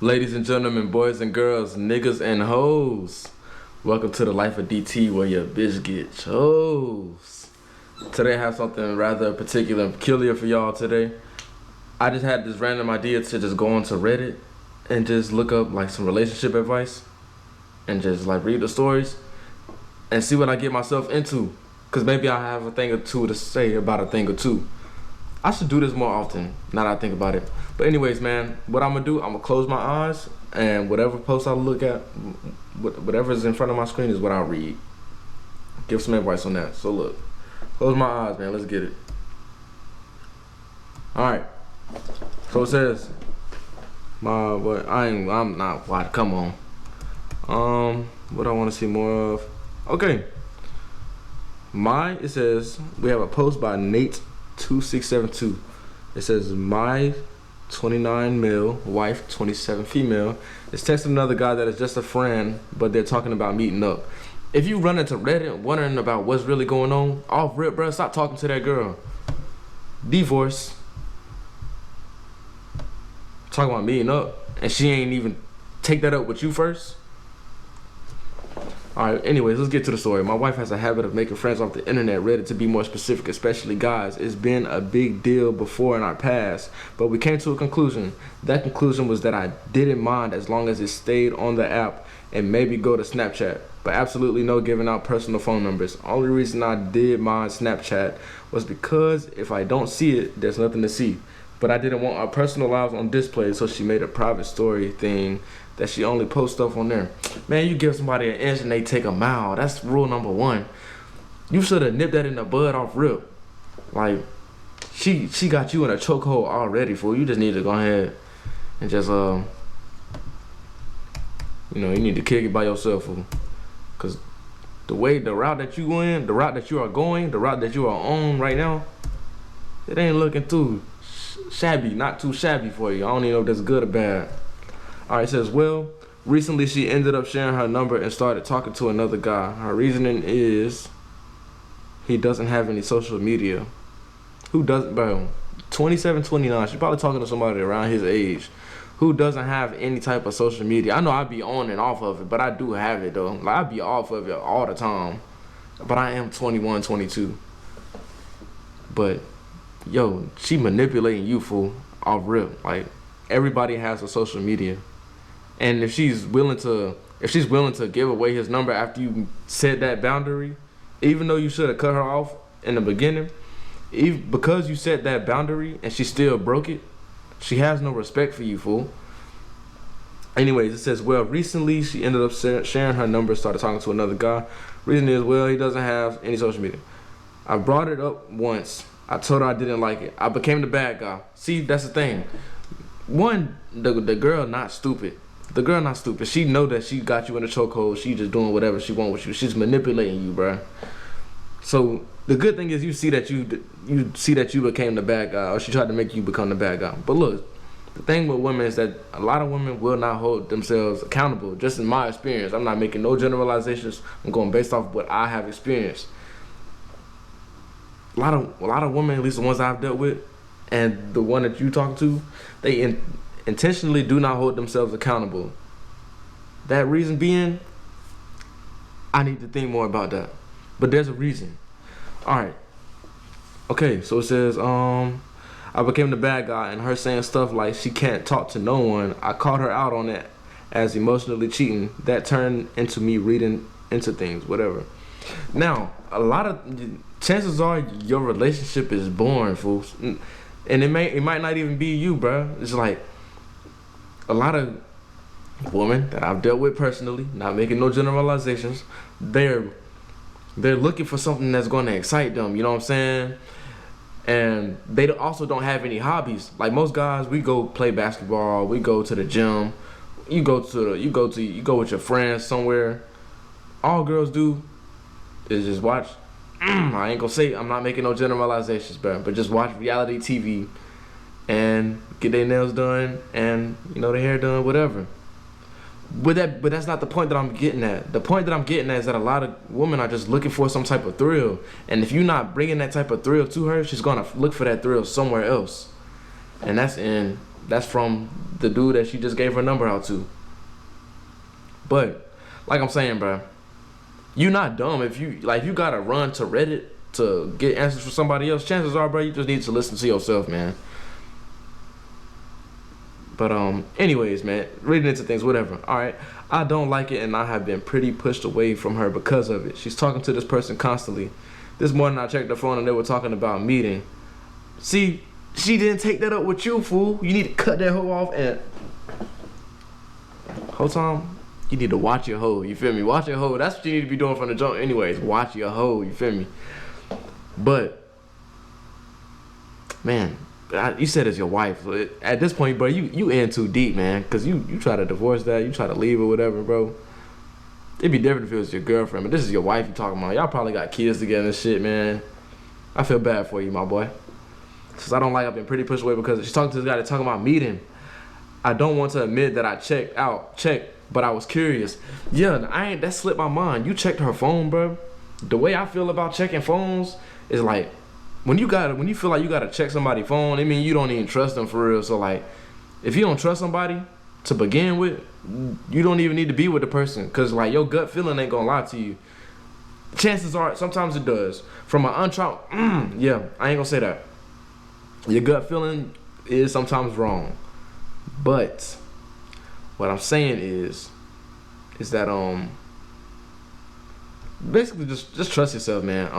Ladies and gentlemen, boys and girls, niggas and hoes, welcome to the life of DT where your bitch get chose. Today I have something rather particular and peculiar for y'all today. I just had this random idea to just go onto Reddit and just look up like some relationship advice and just like read the stories and see what I get myself into. Cause maybe I have a thing or two to say about a thing or two. I should do this more often, now that I think about it. But anyways, man, what I'm gonna do, I'm gonna close my eyes and whatever post I look at, whatever's in front of my screen is what I'll read. Give some advice on that. So look, close my eyes, man, let's get it. All right, so it says, I'm not, why, come on. What I wanna see more of? Okay, it says, we have a post by Nate2672. It says, my 29 male, wife 27 female is texting another guy that is just a friend, but they're talking about meeting up. If you run into Reddit wondering about what's really going on, off rip, bro, stop talking to that girl. Divorce. Talking about meeting up, and she ain't even take that up with you first. Alright, anyways, let's get to the story. My wife has a habit of making friends off the internet, Reddit to be more specific, especially guys. It's been a big deal before in our past, but we came to a conclusion. That conclusion was that I didn't mind as long as it stayed on the app and maybe go to Snapchat, but absolutely no giving out personal phone numbers. Only reason I did mind Snapchat was because if I don't see it, there's nothing to see. But I didn't want our personal lives on display, so she made a private story thing that she only posts stuff on there. Man, you give somebody an inch and they take a mile. That's rule number one. You should have nipped that in the bud off rip. Like, she got you in a chokehold already, fool. You just need to go ahead and just, you need to kick it by yourself, fool. Cause the route that you in, the route that you are going, the route that you are on right now, it ain't looking too shabby, not too shabby for you. I don't even know if that's good or bad. Alright, it says, well, recently she ended up sharing her number and started talking to another guy. Her reasoning is he doesn't have any social media. Who doesn't, bro? 27, 29, she's probably talking to somebody around his age who doesn't have any type of social media. I know I be on and off of it, but I do have it though. Like, I be off of it all the time. But I am 21, 22. But, yo, she manipulating you, fool, off rip. Like, everybody has a social media. And if she's willing to give away his number after you set that boundary, even though you should have cut her off in the beginning, because you set that boundary and she still broke it, she has no respect for you, fool. Anyways, it says, well, recently she ended up sharing her number, started talking to another guy. Reason is, well, he doesn't have any social media. I brought it up once. I told her I didn't like it. I became the bad guy. See, that's the thing. One, the girl not stupid. The girl not stupid. She know that she got you in a chokehold. She just doing whatever she want with you. She's manipulating you, bruh. So the good thing is you see that you became the bad guy, or she tried to make you become the bad guy. But look, the thing with women is that a lot of women will not hold themselves accountable. Just in my experience, I'm not making no generalizations. I'm going based off what I have experienced. A lot of women, at least the ones I've dealt with, and the one that you talk to, they intentionally do not hold themselves accountable. That reason being, I need to think more about that. But there's a reason. Alright. Okay, so it says, I became the bad guy, and her saying stuff like she can't talk to no one. I called her out on it as emotionally cheating. That turned into me reading into things, whatever. Now, chances are your relationship is boring, fools. And it might not even be you, bro. It's like a lot of women that I've dealt with personally, not making no generalizations, they're looking for something that's going to excite them, you know what I'm saying? And they also don't have any hobbies. Like most guys, we go play basketball, we go to the gym, you go with your friends somewhere. All girls do is just watch. I ain't gonna say, I'm not making no generalizations, bro, but just watch reality TV and get their nails done and their hair done, whatever. But that's not the point that I'm getting at. The point that I'm getting at is that a lot of women are just looking for some type of thrill, and if you're not bringing that type of thrill to her, she's gonna look for that thrill somewhere else, and that's in that's from the dude that she just gave her number out to. But like I'm saying, bro, you not dumb if you gotta run to Reddit to get answers from somebody else. Chances are, bro, you just need to listen to yourself, man. But anyways, man, reading into things, whatever. All right, I don't like it, and I have been pretty pushed away from her because of it. She's talking to this person constantly. This morning I checked the phone and they were talking about meeting. See, she didn't take that up with you, fool. You need to cut that hoe off and whole time you need to watch your hoe. You feel me? Watch your hoe. That's what you need to be doing from the jump, anyways. Watch your hoe. You feel me? But man, you said it's your wife. So at this point, bro, you in too deep, man. Cause you try to divorce that, you try to leave or whatever, bro. It'd be different if it was your girlfriend, but this is your wife you talking about. Y'all probably got kids together and shit, man. I feel bad for you, my boy. Cause I don't like I've been pretty pushed away because she's talking to this guy that's talking about meeting. I don't want to admit that I checked, but I was curious. Yeah, that slipped my mind. You checked her phone, bro. The way I feel about checking phones is like, when you feel like you gotta check somebody's phone, it means you don't even trust them for real. So like, if you don't trust somebody to begin with, you don't even need to be with the person, cause like your gut feeling ain't gonna lie to you. Chances are, sometimes it does. From an yeah, I ain't gonna say that. Your gut feeling is sometimes wrong, but what I'm saying is that basically just trust yourself, man.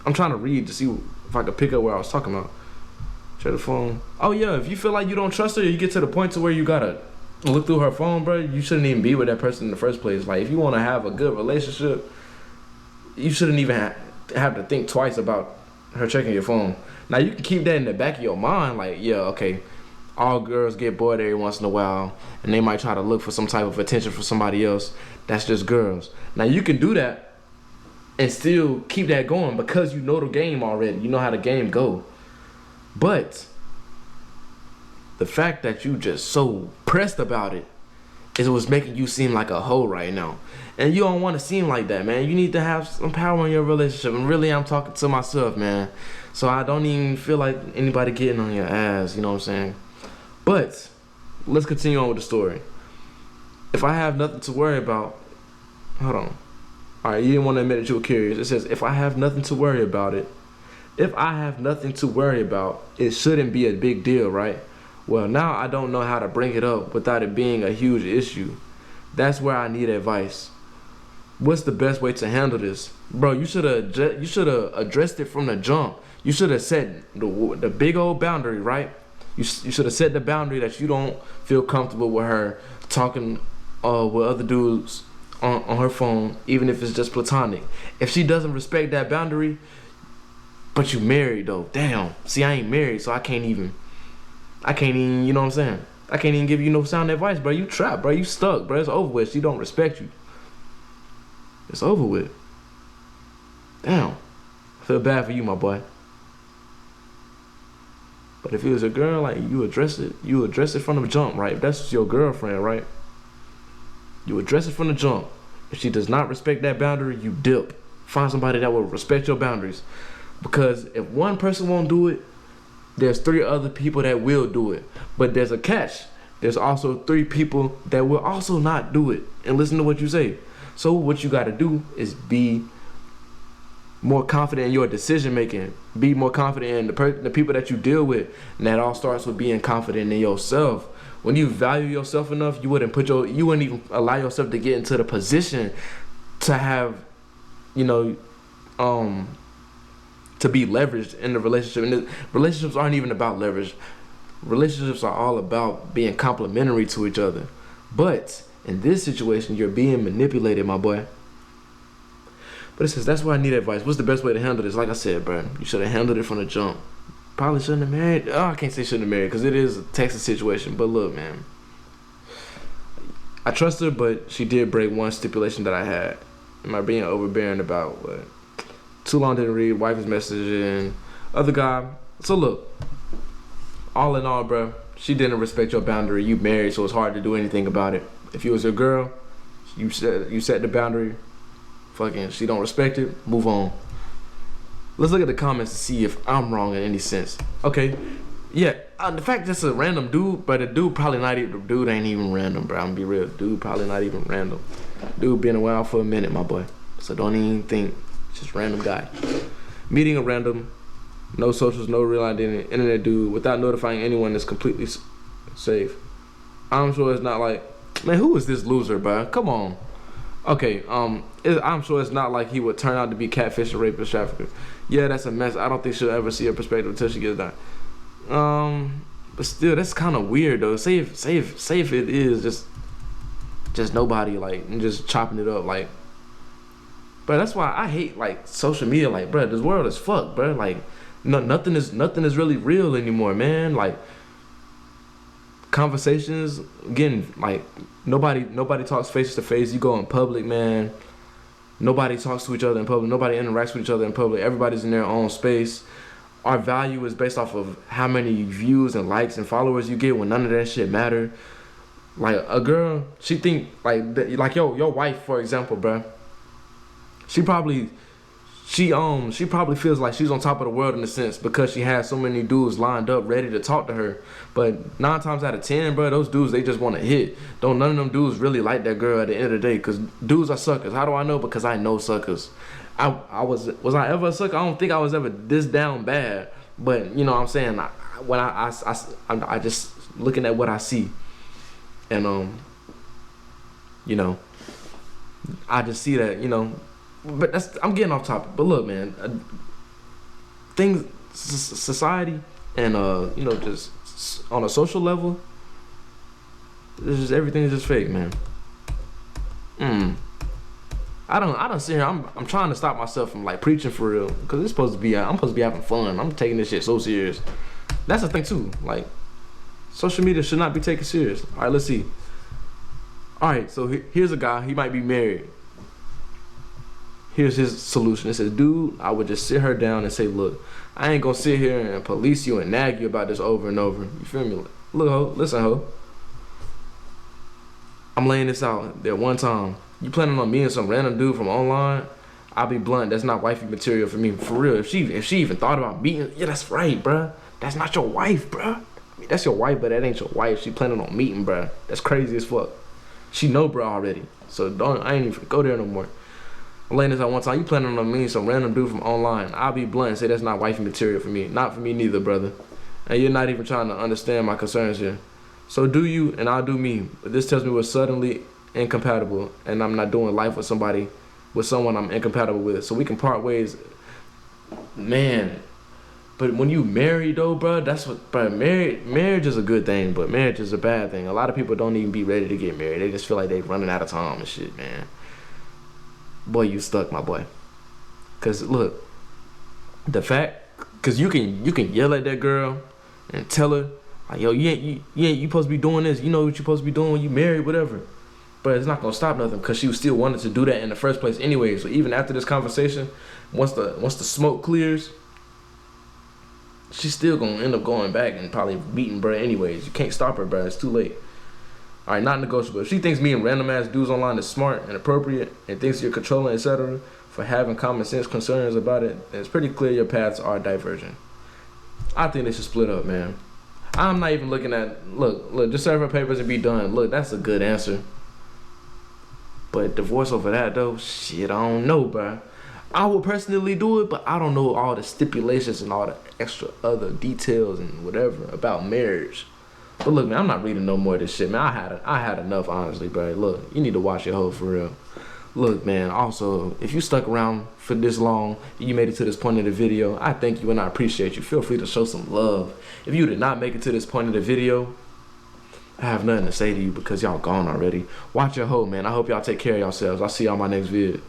I'm trying to read to see if I could pick up where I was talking about. Check the phone. Oh yeah, if you feel like you don't trust her, you get to the point to where you gotta look through her phone, bro. You shouldn't even be with that person in the first place. Like, if you want to have a good relationship, you shouldn't even have to think twice about her checking your phone. Now you can keep that in the back of your mind, like, yeah, okay, all girls get bored every once in a while, and they might try to look for some type of attention from somebody else. That's just girls. Now you can do that and still keep that going because you know the game already. You know how the game go. But the fact that you just so pressed about it is what's making you seem like a hoe right now. And you don't want to seem like that, man. You need to have some power in your relationship. And really, I'm talking to myself, man. So I don't even feel like anybody getting on your ass, you know what I'm saying? But let's continue on with the story. If I have nothing to worry about, hold on. All right, you didn't want to admit that you were curious. It says, if I have nothing to worry about it, if I have nothing to worry about, it shouldn't be a big deal, right? Well, now I don't know how to bring it up without it being a huge issue. That's where I need advice. What's the best way to handle this? Bro, you should have addressed it from the jump. You should have set the big old boundary, right? You should have set the boundary that you don't feel comfortable with her talking with other dudes on her phone, even if it's just platonic. If she doesn't respect that boundary, but you married though, damn. See, I ain't married, so I can't even, you know what I'm saying? I can't even give you no sound advice, bro. You trapped, bro. You stuck, bro. It's over with. She don't respect you. It's over with. Damn. I feel bad for you, my boy. But if it was a girl, like, you address it from the jump, right? If that's your girlfriend, right? You address it from the jump. If she does not respect that boundary, you dip. Find somebody that will respect your boundaries. Because if one person won't do it, there's 3 other people that will do it. But there's a catch. There's also 3 people that will also not do it. And listen to what you say. So what you got to do is be more confident in your decision making. Be more confident in the people that you deal with. And that all starts with being confident in yourself. When you value yourself enough, you wouldn't even allow yourself to get into the position to have, you know, to be leveraged in the relationship. And relationships aren't even about leverage. Relationships are all about being complementary to each other. But in this situation, you're being manipulated, my boy. But it says, that's why I need advice. What's the best way to handle this? Like I said, bro, you should have handled it from the jump. Probably shouldn't have married. Oh, I can't say shouldn't have married because it is a Texas situation. But look, man, I trust her, but she did break one stipulation that I had. Am I being overbearing about what? Too long didn't read wife's message and other guy. So look, all in all, bro, she didn't respect your boundary. You married, so it's hard to do anything about it. If you was your girl, you set the boundary. Fucking, she don't respect it. Move on. Let's look at the comments to see if I'm wrong in any sense. Okay, Yeah, the fact that's a random dude, but the dude probably not even, the dude ain't even random, bro. I'm gonna be real. Dude probably not even random. Dude been around for a minute, my boy. So don't even think, just random guy. Meeting a random, no socials, no real identity, internet dude without notifying anyone is completely safe. I'm sure it's not like, man, who is this loser, bro? Come on. Okay, I'm sure it's not like he would turn out to be catfish or rapist trafficker. Yeah, that's a mess. I don't think she'll ever see her perspective until she gets done. But still, that's kind of weird though. Say if it is just nobody, like, and just chopping it up, like. But that's why I hate like social media. Like, bro, this world is fucked, bro. Like, nothing is really real anymore, man. Like, conversations again, like nobody talks face to face. You go in public, man. Nobody talks to each other in public. Nobody interacts with each other in public. Everybody's in their own space. Our value is based off of how many views and likes and followers you get when none of that shit matter. Like, a girl, she think like your wife, for example, bro. She probably feels like she's on top of the world in a sense because she has so many dudes lined up ready to talk to her. But 9 times out of 10, bro, those dudes, they just want to hit. Don't none of them dudes really like that girl at the end of the day, because dudes are suckers. How do I know? Because I know suckers. Was I ever a sucker? I don't think I was ever this down bad. But you know what I'm saying? When I just looking at what I see, and you know, I just see that, you know. But I'm getting off topic. But look, man, things, society, and you know, just on a social level, it's just everything is just fake, man. I don't sit here. I'm trying to stop myself from like preaching for real, because I'm supposed to be having fun. I'm taking this shit so serious. That's the thing too. Like, social media should not be taken serious. All right, let's see. All right, so here's a guy. He might be married. Here's his solution. It says, dude, I would just sit her down and say, look, I ain't gonna sit here and police you and nag you about this over and over. You feel me? Look, ho, listen, ho. I'm laying this out there one time. You planning on meeting some random dude from online? I'll be blunt, that's not wifey material for me. For real, if she even thought about meeting, yeah, that's right, bruh. That's not your wife, bruh. I mean, that's your wife, but that ain't your wife. She planning on meeting, bruh. That's crazy as fuck. She know bruh already. So I ain't even go there no more. I'm laying this out one time. You planning on meeting some random dude from online? I'll be blunt and say that's not wifey material for me. Not for me neither, brother. And you're not even trying to understand my concerns here. So do you and I'll do me. But this tells me we're suddenly incompatible and I'm not doing life with someone I'm incompatible with. So we can part ways. Man. But when you marry though, bro, that's what, bro, marriage is a good thing, but marriage is a bad thing. A lot of people don't even be ready to get married. They just feel like they're running out of time and shit, man. Boy, you stuck, my boy. Cause look, the fact, cause you can yell at that girl and tell her, like, yo, you supposed to be doing this. You know what you supposed to be doing when you married, whatever. But it's not gonna stop nothing, cause she still wanted to do that in the first place anyway. So even after this conversation, once the smoke clears, she's still gonna end up going back and probably beating bruh anyways. You can't stop her, bruh. It's too late. All right, not negotiable. If she thinks meeting random ass dudes online is smart and appropriate and thinks you're controlling, etc., for having common sense concerns about it, then it's pretty clear your paths are divergent. I think they should split up, man. I'm not even looking at, look, just serve her papers and be done. Look, that's a good answer. But divorce over that though, shit, I don't know, bruh. I would personally do it, but I don't know all the stipulations and all the extra other details and whatever about marriage. But look, man, I'm not reading no more of this shit, man. I had enough, honestly, bro. Look, you need to watch your hoe for real. Look, man, also, if you stuck around for this long, you made it to this point of the video, I thank you and I appreciate you. Feel free to show some love. If you did not make it to this point of the video, I have nothing to say to you because y'all gone already. Watch your hoe, man. I hope y'all take care of yourselves. I'll see y'all on my next vid.